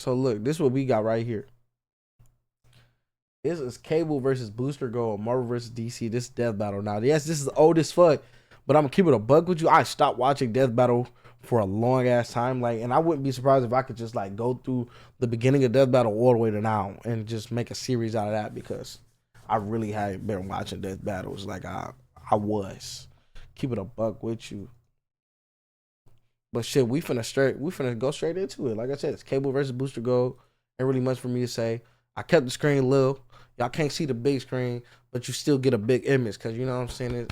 So look, this is what we got right here. This is Cable versus Booster Gold, Marvel versus DC. This is Death Battle. Now, yes, this is old as fuck, but I'm gonna keep it a buck with you. I stopped watching Death Battle for a long ass time, like, and I wouldn't be surprised if I could just like go through the beginning of Death Battle all the way to now and just make a series out of that, because I really haven't been watching Death Battles like I was. Keep it a buck with you. But shit, we finna go straight into it. Like I said, it's Cable versus Booster Gold. Ain't really much for me to say. I kept the screen little. Y'all can't see the big screen, but you still get a big image, because you know what I'm saying?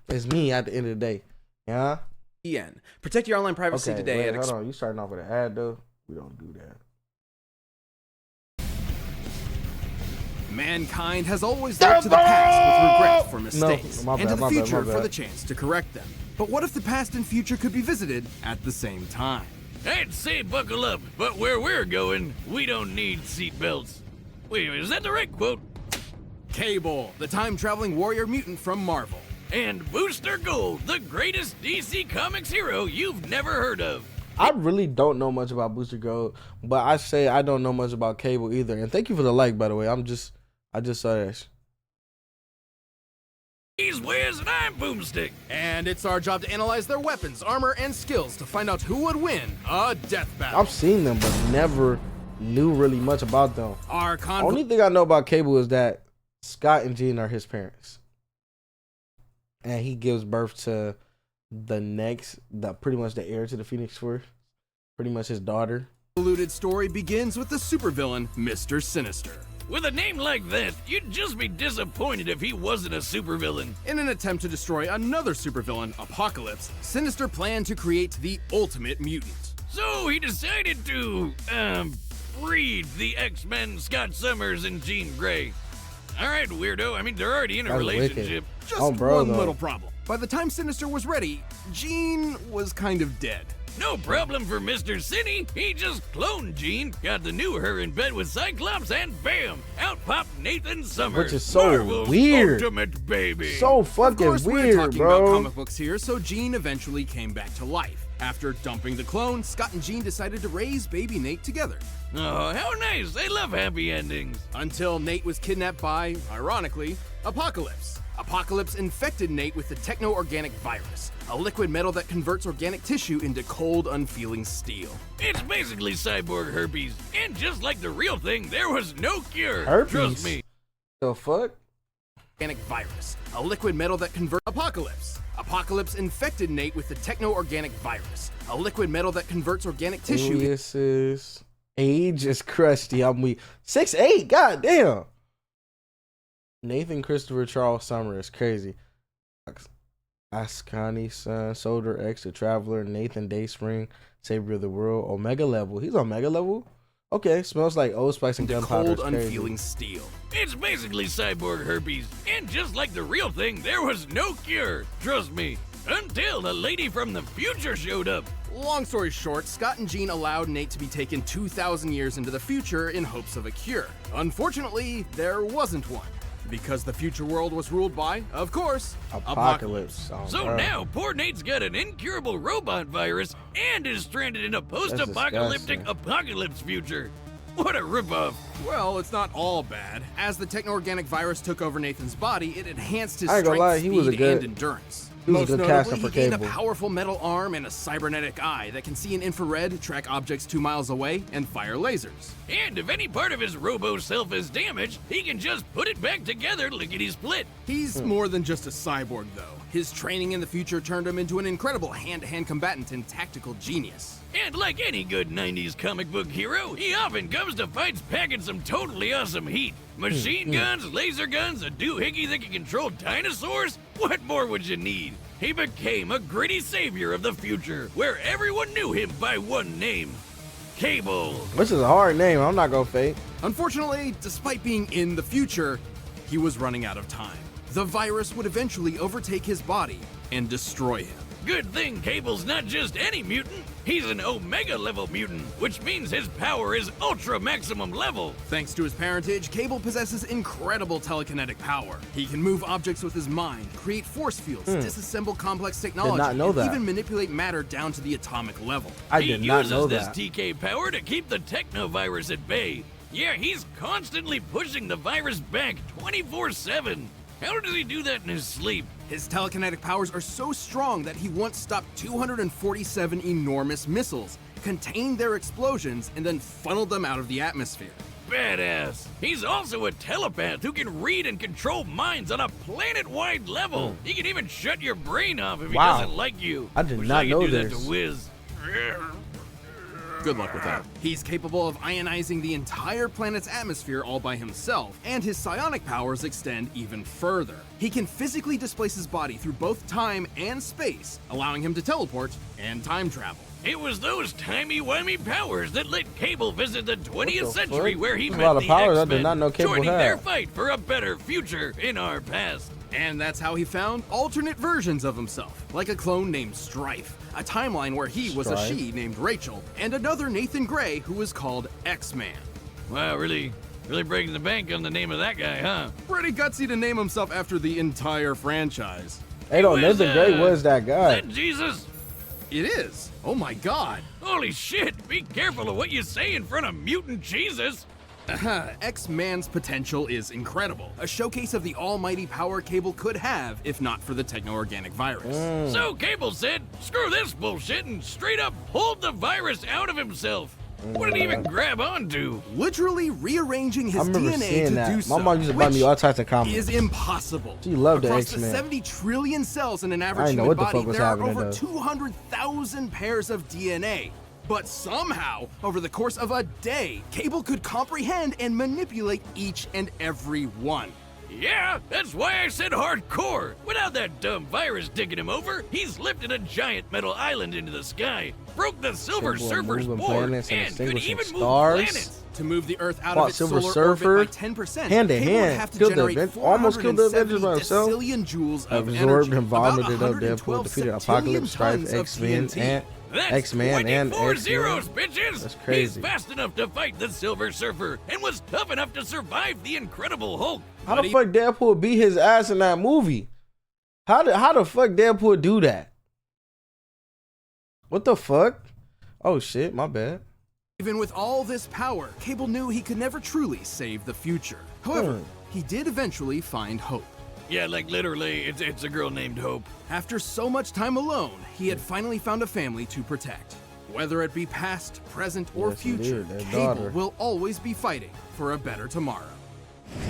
It's me at the end of the day. Yeah? Protect your online privacy today. Wait, hold on. You starting off with an ad, though? We don't do that. Mankind has always looked to the past with regret for mistakes, my bad, and to the my bad, future my for bad. the chance to correct them. But what if the past and future could be visited at the same time? I'd say buckle up, but where we're going, we don't need seatbelts. Wait, is that the right quote? Cable, the time-traveling warrior mutant from Marvel. And Booster Gold, the greatest DC Comics hero you've never heard of. I really don't know much about Booster Gold, but I say I don't know much about Cable either. And thank you for the like, by the way. I just saw this. He's Wiz and I'm Boomstick. And it's our job to analyze their weapons, armor, and skills to find out who would win a death battle. I've seen them, but never knew really much about them. Our Only thing I know about Cable is that Scott and Jean are his parents, and he gives birth to pretty much the heir to the Phoenix Force, pretty much his daughter. convoluted story begins with the supervillain, Mr. Sinister. With a name like that, you'd just be disappointed if he wasn't a supervillain. In an attempt to destroy another supervillain, Apocalypse, Sinister planned to create the ultimate mutant. So he decided to, breed the X-Men Scott Summers and Jean Grey. Alright, weirdo, I mean, they're already in a That's relationship. wicked. Just Oh, bro, one though. little problem. By the time Sinister was ready, Jean was kind of dead. No problem for Mr. Cine. He just cloned Jean, got the new her in bed with Cyclops, and bam, out popped Nathan Summers. Which is so Marvel's weird. ultimate baby. So Of fucking course, we're weird, talking about bro. comic books here, so Jean eventually came back to life. After dumping the clone, Scott and Jean decided to raise baby Nate together. Oh, how nice. I love happy endings. Until Nate was kidnapped by, ironically, Apocalypse. Apocalypse infected Nate with the techno-organic virus, a liquid metal that converts organic tissue into cold, unfeeling steel. It's basically cyborg herpes. And just like the real thing, there was no cure. Herpes? Trust me. The fuck? Organic virus, a liquid metal that converts Apocalypse. Apocalypse infected Nate with the techno-organic virus, a liquid metal that converts organic tissue. Aliases. Age is crusty. I'm weak. 6'8". God damn. Nathan Christopher Charles Summer is crazy. Ascani's son, Soldier X, the Traveler, Nathan Dayspring, Savior of the World, Omega Level. He's Omega Level? Okay, smells like Old Spice and into gunpowder. cold, unfeeling steel. It's basically cyborg herpes. And just like the real thing, there was no cure. Trust me. Until the lady from the future showed up. Long story short, Scott and Jean allowed Nate to be taken 2,000 years into the future in hopes of a cure. Unfortunately, there wasn't one. Because the future world was ruled by, of course, Apocalypse. Oh, So bro. now, poor Nate's got an incurable robot virus and is stranded in a post-apocalyptic disgusting. apocalypse future. What a ripoff. Well, it's not all bad. As the techno-organic virus took over Nathan's body, it enhanced his I ain't gonna strength, lie, he was a speed, good- and endurance. he was a Most good notably, casting for he gained a Cable. powerful metal arm and a cybernetic eye that can see in infrared, track objects 2 miles away, and fire lasers. And if any part of his robo-self is damaged, he can just put it back together lickety-split. He's more than just a cyborg, though. His training in the future turned him into an incredible hand-to-hand combatant and tactical genius. And like any good 90s comic book hero, he often comes to fights packing some totally awesome heat. Machine guns, laser guns, a doohickey that can control dinosaurs? What more would you need? He became a gritty savior of the future, where everyone knew him by one name. Cable. Which is a hard name. I'm not gonna fake. Unfortunately, despite being in the future, he was running out of time. The virus would eventually overtake his body and destroy him. Good thing Cable's not just any mutant. He's an Omega level mutant, which means his power is ultra maximum level. Thanks to his parentage, Cable possesses incredible telekinetic power. He can move objects with his mind, create force fields, disassemble complex technology, not know and that. even manipulate matter down to the atomic level. I He did not uses know this that. TK power to keep the technovirus at bay. Yeah, he's constantly pushing the virus back 24/7. How does he do that in his sleep? His telekinetic powers are so strong that he once stopped 247 enormous missiles, contained their explosions, and then funneled them out of the atmosphere. Badass. He's also a telepath who can read and control minds on a planet-wide level. He can even shut your brain off if he Wow. doesn't like you. I did Wish not I could know do that this. to Wiz. Good luck with that. He's capable of ionizing the entire planet's atmosphere all by himself, and his psionic powers extend even further. He can physically displace his body through both time and space, allowing him to teleport and time travel. It was those timey-wimey powers that let Cable visit the 20th What the century fuck? where he That's a met lot of the powers I X-Men, did not know Cable joining had. their fight for a better future in our past. And that's how he found alternate versions of himself, like a clone named Strife, a timeline where he was a Strife. she named Rachel, and another Nathan Gray who was called X-Man. Wow, really breaking the bank on the name of that guy, huh? Pretty gutsy to name himself after the entire franchise. Hey, no, was, Nathan Gray was that Is guy. that Jesus? It is. Oh my god. Holy shit, be careful of what you say in front of mutant Jesus. X-Man's potential is incredible, a showcase of the almighty power Cable could have if not for the techno-organic virus. So Cable said, screw this bullshit and straight up pulled the virus out of himself. What did he even grab onto? Literally rearranging I his remember DNA seeing to that. do My so, mom used to buy me which all types of comics. is impossible. She loved the Across X-Men. the 70 trillion cells in an I average didn't know human what the body, fuck was there are happening, over though. 200,000 pairs of DNA. But somehow, over the course of a day, Cable could comprehend and manipulate each and every one. Yeah, that's why I said hardcore. Without that dumb virus digging him over, he's lifted a giant metal island into the sky, broke the Silver Capable of Surfer's moving board, planets and and could extinguishing even move stars. planets. To move the Earth out Fought of its Silver solar Surfer, orbit by 10%, hand to Cable would hand, have to killed the generate Aven- almost killed the Avengers by 470 himself. decillion joules of Absorbed energy, and vomited about up Deadpool, 112 defeated septillion Apocalypse, Strife, tons of X-Men, TNT. and That's X-Man and 24 X-Men. zeros, bitches! That's crazy. He's fast enough to fight the Silver Surfer and was tough enough to survive the Incredible Hulk. How But the he- fuck Deadpool beat his ass in that movie? How the fuck Deadpool do that? What the fuck? Oh shit, my bad. Even with all this power, Cable knew he could never truly save the future. However, he did eventually find hope. Yeah, like literally, it's a girl named Hope. After so much time alone, he had finally found a family to protect. Whether it be past, present, or Yes, he future, did, their Cable daughter. will always be fighting for a better tomorrow.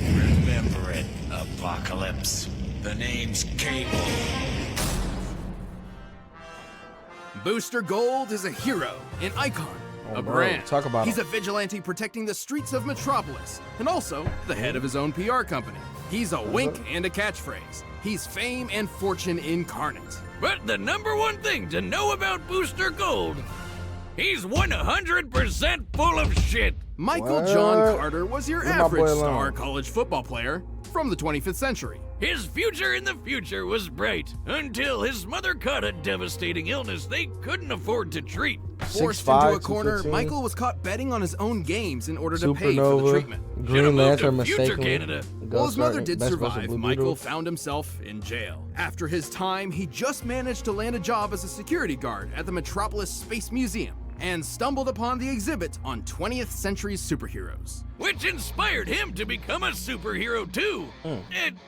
Remember it, Apocalypse. The name's Cable. Booster Gold is a hero, an icon, Oh, a bro, brand. talk about He's him. a vigilante protecting the streets of Metropolis, and also the head of his own PR company. He's a wink and a catchphrase. He's fame and fortune incarnate. But the number one thing to know about Booster Gold, he's 100% full of shit. Michael What? John Carter was your Leave my boy average alone. star college football player from the 25th century. His future in the future was bright until his mother caught a devastating illness they couldn't afford to treat. Forced 6'5", into a corner, 215. Michael was caught betting on his own games in order to pay for the Supernova, treatment. Should've Green moved Lantern to future mistakenly. Canada. While his mother did Best Buster survive, Blue Michael Beetle. found himself in jail. After his time, he just managed to land a job as a security guard at the Metropolis Space Museum and stumbled upon the exhibit on 20th century superheroes. Which inspired him to become a superhero too. Hmm.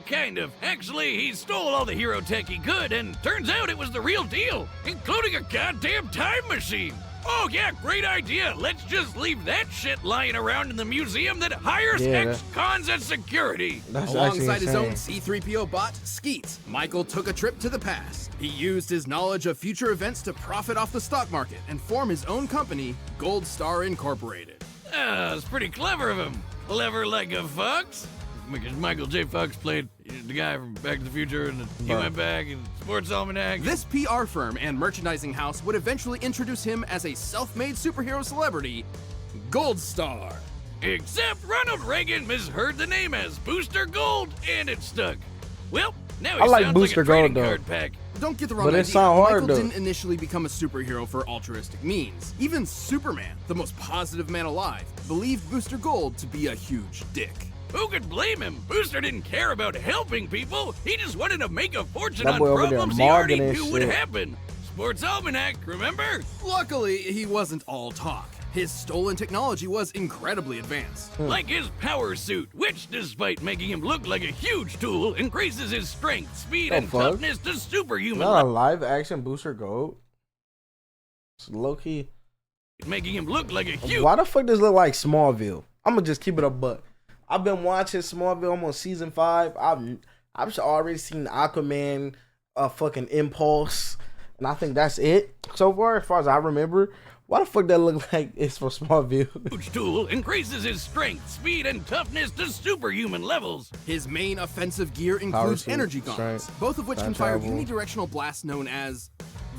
Kind of. Actually, he stole all the hero tech he could, and turns out it was the real deal, including a goddamn time machine. Oh yeah, great idea. Let's just leave that shit lying around in the museum that hires Yeah, that- ex-cons as security. That's Alongside actually his own insane. C-3PO bot, Skeet, Michael took a trip to the past. He used his knowledge of future events to profit off the stock market and form his own company, Gold Star Incorporated. Ah, it's pretty clever of him. Clever like a fox. Because Michael J. Fox played the guy from Back to the Future, and he Bro. went back and Sports Almanac. This PR firm and merchandising house would eventually introduce him as a self-made superhero celebrity, Gold Star. Except Ronald Reagan misheard the name as Booster Gold, and it stuck. Well, now he I like sounds Booster like a trading Gold, though. card pack. don't get the wrong But it idea. sound hard, Michael though. didn't initially become a superhero for altruistic means. Even Superman, the most positive man alive, believed Booster Gold to be a huge dick. Who could blame him? Booster didn't care about helping people. He just wanted to make a fortune That on boy over there problems he already marking and knew would shit. happen. Sports Almanac, remember? Luckily, he wasn't all talk. His stolen technology was incredibly advanced. Like his power suit, which, despite making him look like a huge tool, increases his strength, speed, and fuck? toughness to superhuman Not a levels, live action Booster Gold. It's low key. making him look like a huge. Why the fuck does it look like Smallville? I'm gonna just keep it a buck. I've been watching Smallville. I'm on season 5. I've already seen Aquaman, fucking Impulse, and I think that's it so far as I remember. Why the fuck that look like it's from Smallville? Huge tool increases his strength, speed, and toughness to superhuman levels. His main offensive gear includes suit, energy gauntlets, strength, both of which time can fire travel. unidirectional blasts known as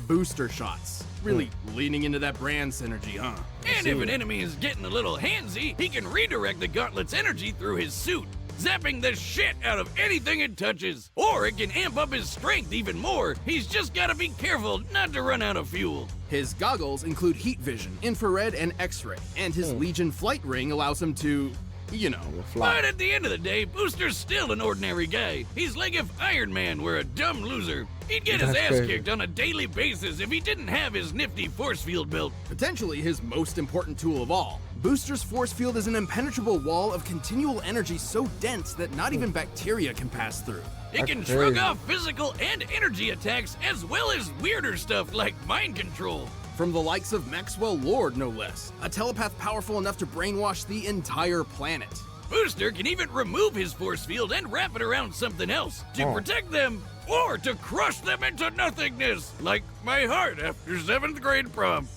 booster shots. Really leaning into that brand synergy, huh? And if an enemy is getting a little handsy, he can redirect the gauntlet's energy through his suit, zapping the shit out of anything it touches. Or it can amp up his strength even more. He's just gotta be careful not to run out of fuel. His goggles include heat vision, infrared, and X-ray, and his Legion flight ring allows him to, you know. But at the end of the day, Booster's still an ordinary guy. He's like if Iron Man were a dumb loser. He'd get his That's ass crazy. kicked on a daily basis if he didn't have his nifty force field built. Potentially his most important tool of all. Booster's force field is an impenetrable wall of continual energy so dense that not even bacteria can pass through. It That's can shrug crazy. off physical and energy attacks as well as weirder stuff like mind control. From the likes of Maxwell Lord, no less. A telepath powerful enough to brainwash the entire planet. Booster can even remove his force field and wrap it around something else to protect them or to crush them into nothingness, like my heart after 7th grade prom.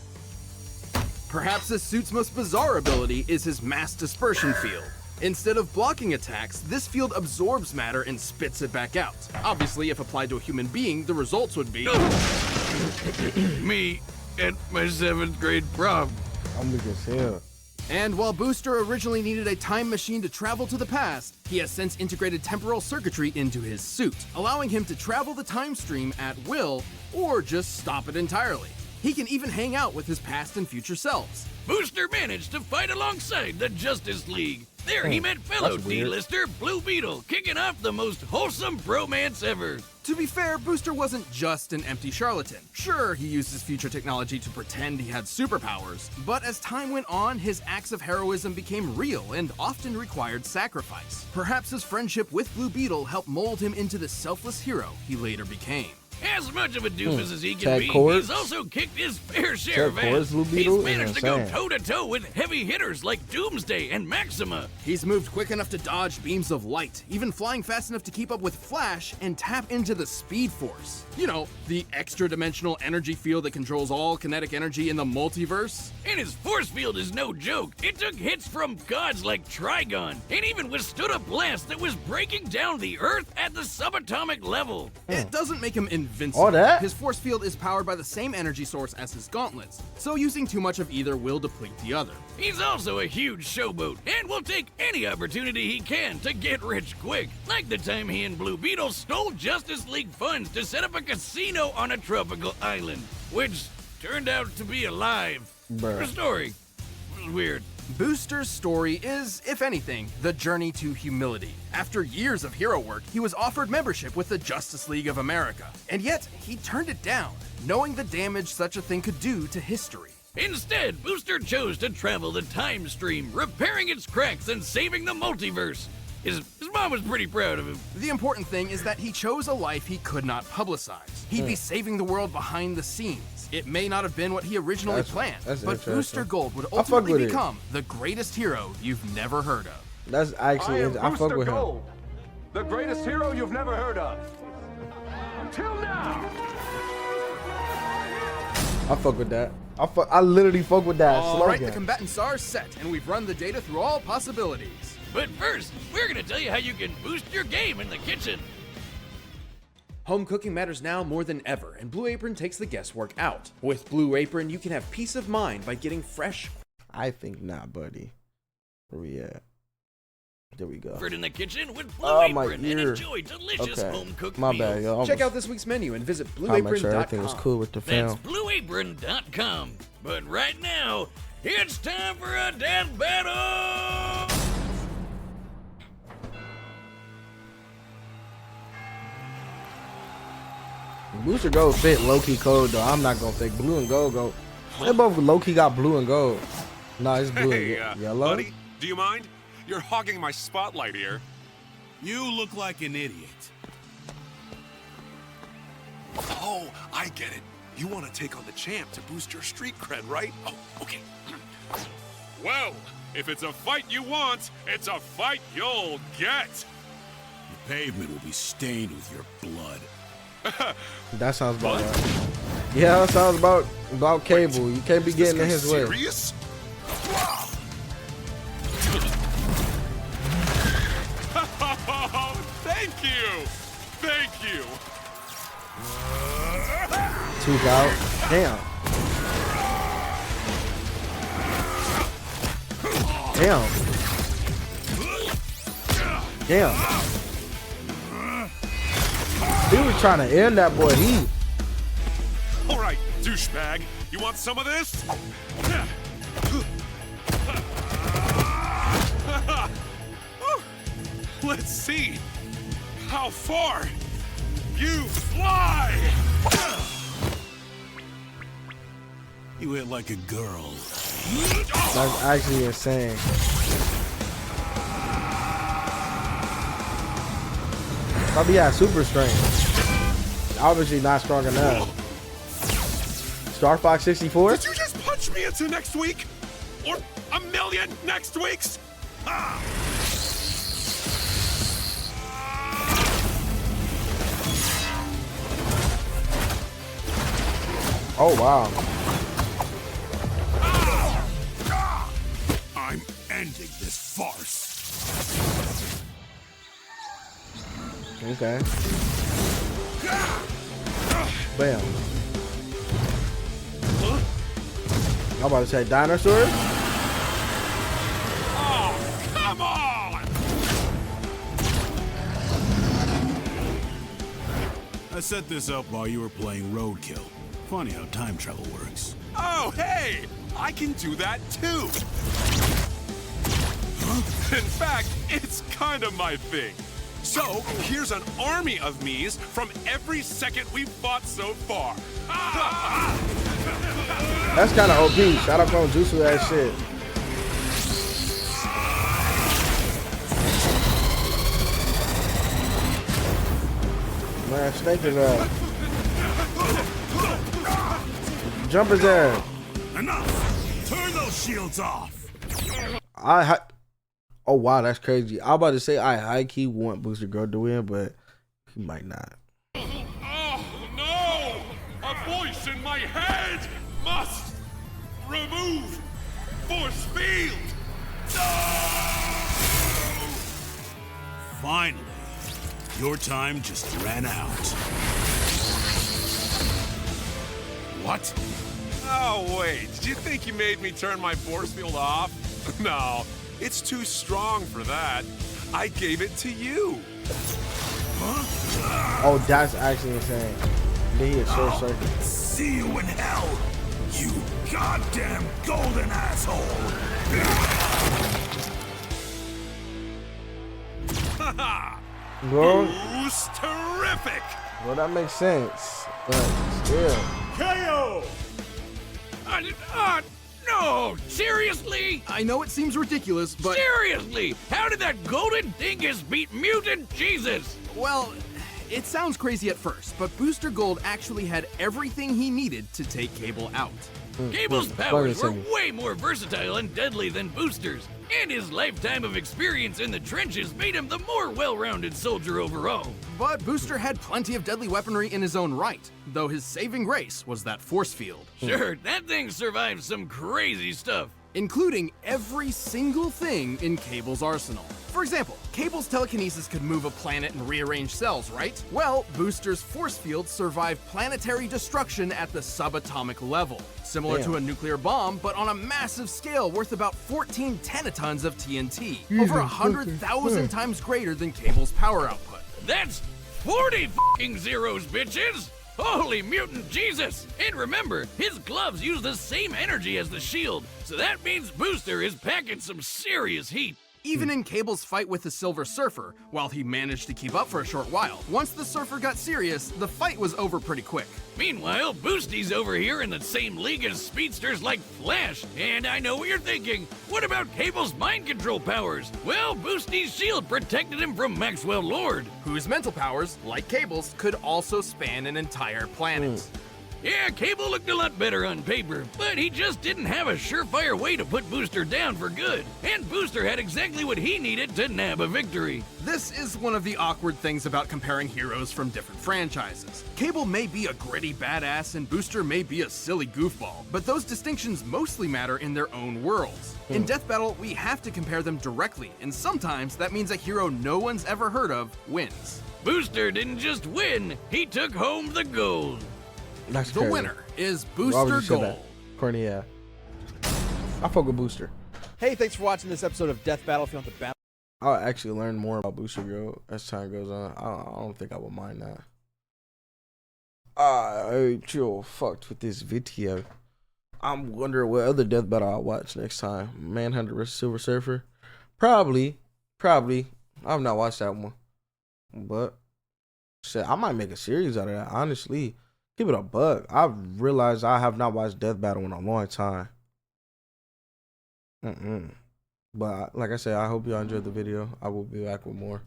Perhaps this suit's most bizarre ability is his mass dispersion field. Instead of blocking attacks, this field absorbs matter and spits it back out. Obviously, if applied to a human being, the results would be... Me at my 7th grade prom. I'm weak as hell. And while Booster originally needed a time machine to travel to the past, he has since integrated temporal circuitry into his suit, allowing him to travel the time stream at will or just stop it entirely. He can even hang out with his past and future selves. Booster managed to fight alongside the Justice League. There he met fellow that's weird. D-lister Blue Beetle, kicking off the most wholesome bromance ever. To be fair, Booster wasn't just an empty charlatan. Sure, he used his future technology to pretend he had superpowers, but as time went on, his acts of heroism became real and often required sacrifice. Perhaps his friendship with Blue Beetle helped mold him into the selfless hero he later became. As much of a doofus as he can Chad be, Courts? he's also kicked his fair share of Chad ass. Courts, Blue Beetle? He's managed to go Insane. toe-to-toe with heavy hitters like Doomsday and Maxima. He's moved quick enough to dodge beams of light, even flying fast enough to keep up with Flash and tap into the Speed Force. You know, the extra-dimensional energy field that controls all kinetic energy in the multiverse. And his force field is no joke. It took hits from gods like Trigon, and even withstood a blast that was breaking down the Earth at the subatomic level. It doesn't make him invincible. All that? His force field is powered by the same energy source as his gauntlets, so using too much of either will deplete the other. He's also a huge showboat, and will take any opportunity he can to get rich quick. Like the time he and Blue Beetle stole Justice League funds to set up a casino on a tropical island, which turned out to be alive. Bruh. True story. It was weird. Booster's story is, if anything, the journey to humility. After years of hero work, he was offered membership with the Justice League of America, and yet he turned it down, knowing the damage such a thing could do to history. Instead, Booster chose to travel the time stream, repairing its cracks and saving the multiverse. His mom was pretty proud of him. The important thing is that he chose a life he could not publicize. He'd be saving the world behind the scenes. It may not have been what he originally planned, that's but interesting. Booster Gold would fuck ultimately with it. become the greatest hero you've never heard of. That's actually, I fuck Booster with him. Gold, the greatest hero you've never heard of. Until now. I fuck with that. I literally fuck with that All right, the slogan. combatants are set, and we've run the data through all possibilities. But first, we're gonna tell you how you can boost your game in the kitchen. Home cooking matters now more than ever, and Blue Apron takes the guesswork out. With Blue Apron, you can have peace of mind by getting fresh, I think not, buddy. Where we at? There we go. In the kitchen with Blue Oh, my Apron and ear. enjoy delicious Okay. home-cooked My meals. bad, yo. Check out this week's menu and visit I'll make sure everything blueapron.com. was cool with the That's film. blueapron.com. But right now, it's time for a death battle! Booster Gold fit low-key cold though. I'm not gonna fake blue and gold go. They both low-key got blue and gold. No, it's blue Hey, and yellow. buddy, do you mind? You're hogging my spotlight here. You look like an idiot. Oh, I get it. You want to take on the champ to boost your street cred, right? Oh, okay. Well, if it's a fight you want, it's a fight you'll get. The pavement will be stained with your blood. That sounds about right. Yeah, that sounds about Cable. You can't be Is this getting in guy his way. serious? Thank you. Thank you. Tooth out. Damn. Damn. Damn. He was trying to end that boy heat. All right, douchebag. You want some of this? Let's see how far you fly. You hit like a girl. That's actually insane. Probably had super strength. Obviously not strong enough. Star Fox 64? Did you just punch me into next week? Or a million next weeks? Ah. Oh wow. I'm ending this farce. Okay. Bam. I'm about to say dinosaur. Oh, come on! I set this up while you were playing Roadkill. Funny how time travel works. Oh, hey! I can do that too! In fact, it's kind of my thing. So, here's an army of me's from every second we've fought so far. That's kind of OP. Shout out on Jutsu that shit. Man, snake his ass. Jump his ass. Enough! Turn those shields off! Oh wow, that's crazy. I'm about to say I high key want Booster Gold to win, but he might not. Oh, no! A voice in my head must remove force field! Finally, your time just ran out. What? Oh, wait. Did you think you made me turn my force field off? No, it's too strong for that. I gave it to you. Oh, that's actually insane. Then he is short circuit. See you in hell, you goddamn golden asshole! Haha! Bro, Who's terrific? well, that makes sense. But still. KO! No! Seriously? I know it seems ridiculous, but Seriously! How did that golden dingus beat mutant Jesus? well, it sounds crazy at first, but Booster Gold actually had everything he needed to take Cable out. Cable's explain powers it to were me. way more versatile and deadly than Booster's, and his lifetime of experience in the trenches made him the more well-rounded soldier overall. But Booster had plenty of deadly weaponry in his own right, though his saving grace was that force field. Sure, that thing survived some crazy stuff, including every single thing in Cable's arsenal. For example, Cable's telekinesis could move a planet and rearrange cells, right? Well, Booster's force fields survive planetary destruction at the subatomic level, similar to a nuclear bomb, but on a massive scale worth about 14 tenatons of TNT, over 100,000 times greater than Cable's power output. That's 40 fucking zeros, bitches! Holy mutant Jesus! And remember, his gloves use the same energy as the shield, so that means Booster is packing some serious heat. Even in Cable's fight with the Silver Surfer, while he managed to keep up for a short while, once the Surfer got serious, the fight was over pretty quick. Meanwhile, Boosty's over here in the same league as speedsters like Flash. And I know what you're thinking. What about Cable's mind control powers? Well, Boosty's shield protected him from Maxwell Lord, whose mental powers, like Cable's, could also span an entire planet. Yeah, Cable looked a lot better on paper, but he just didn't have a surefire way to put Booster down for good. And Booster had exactly what he needed to nab a victory. This is one of the awkward things about comparing heroes from different franchises. Cable may be a gritty badass and Booster may be a silly goofball, but those distinctions mostly matter in their own worlds. In Death Battle, we have to compare them directly, and sometimes that means a hero no one's ever heard of wins. Booster didn't just win, he took home the gold. That's the crazy. winner is Why would you Booster say Gold. that? Corny, yeah. I fuck with Booster. Hey, thanks for watching this episode of Death Battle. If you want the battle, I'll actually learn more about Booster Gold as time goes on. I don't think I would mind that. I chill fucked with this video. I'm wondering what other Death Battle I'll watch next time. Manhunter vs. Silver Surfer. Probably. I've not watched that one. But shit, I might make a series out of that, honestly. Keep it a buck. I've realized I have not watched Death Battle in a long time. But like I said, I hope y'all enjoyed the video. I will be back with more.